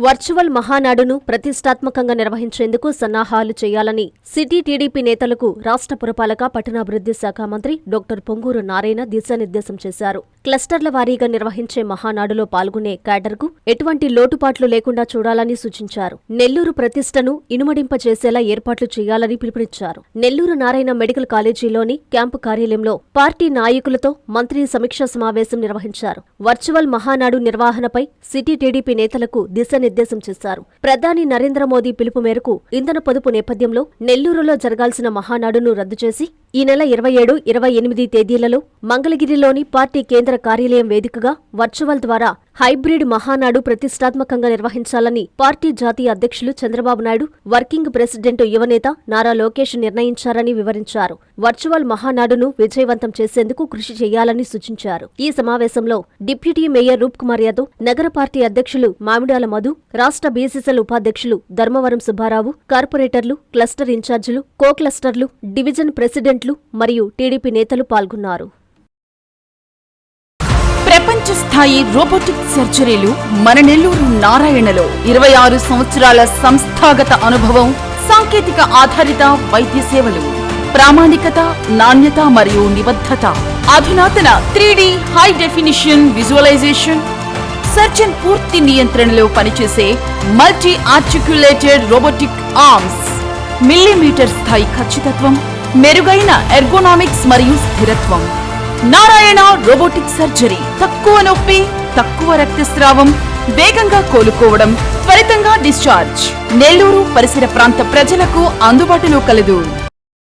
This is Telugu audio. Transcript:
వర్చువల్ మహానాడును ప్రతిష్టాత్మకంగా నిర్వహించేందుకు సన్నాహాలు చేయాలని సిటీ టీడీపీ నేతలకు రాష్ట్ర పురపాలక పట్టణాభివృద్ధి శాఖ మంత్రి డాక్టర్ పొంగూరు నారాయణ దిశానిర్దేశం చేశారు. క్లస్టర్ల వారీగా నిర్వహించే మహానాడులో పాల్గొనే క్యాడర్కు ఎటువంటి లోటుపాట్లు లేకుండా చూడాలని సూచించారు. నెల్లూరు ప్రతిష్టను ఇనుమడింపచేసేలా ఏర్పాట్లు చేయాలని పిలుపునిచ్చారు. నెల్లూరు నారాయణ మెడికల్ కాలేజీలోని క్యాంపు కార్యాలయంలో పార్టీ నాయకులతో మంత్రి సమీక్షా సమావేశం నిర్వహించారు. వర్చువల్ మహానాడు నిర్వహణపై సిటీ టీడీపీ నేతలకు దిశానిర్దేశం చేశారు. ప్రధాని నరేంద్ర మోదీ పిలుపు మేరకు ఇంధన పొదుపు నేపథ్యంలో నెల్లూరులో జరగాల్సిన మహానాడును రద్దు చేసి ఈ నెల 27, 28 తేదీలలో మంగళగిరిలోని పార్టీ కేంద్ర కార్యాలయం వేదికగా వర్చువల్ ద్వారా హైబ్రిడ్ మహానాడు ప్రతిష్టాత్మకంగా నిర్వహించాలని పార్టీ జాతీయ అధ్యక్షులు చంద్రబాబు నాయుడు, వర్కింగ్ ప్రెసిడెంట్ యువనేత నారా లోకేష్ నిర్ణయించారని వివరించారు. వర్చువల్ మహానాడును విజయవంతం చేసేందుకు కృషి చేయాలని సూచించారు. ఈ సమావేశంలో డిప్యూటీ మేయర్ రూప్ కుమార్ యాదవ్, నగర పార్టీ అధ్యక్షులు మామిడాల మధు, రాష్ట్ర బీసీసీఎల్ ఉపాధ్యక్షులు ధర్మవరం సుబ్బారావు, కార్పొరేటర్లు, క్లస్టర్ ఇన్ఛార్జీలు, కో క్లస్టర్లు, డివిజన్ ప్రెసిడెంట్లు మరియు టీడీపీ నేతలు పాల్గొన్నారు. ప్రపంచ స్థాయి రోబోటిక్ సర్జరీలు మన నెల్లూరు నారాయణలో 26 సంవత్సరాల సంస్థాగత అనుభవం, సాంకేతిక ఆధారిత వైద్య సేవలు, ప్రామాణికత, నాణ్యత మరియు నిబద్ధత, అధునాతన 3D high definition visualisation, surgeon పూర్తి నియంత్రణలో పనిచేసే multi articulated robotic arms, millimetre స్థాయి ఖచ్చితత్వం, మెరుగైన ఎర్గోనామిక్స్ మరియు స్థిరత్వం. నారాయణ రోబోటిక్ సర్జరీ తక్కువ నొప్పి, తక్కువ రక్తస్రావం, వేగంగా కోలుకోవడం, త్వరితంగా డిశ్చార్జ్. నెల్లూరు పరిసర ప్రాంత ప్రజలకు అందుబాటులో కలదు.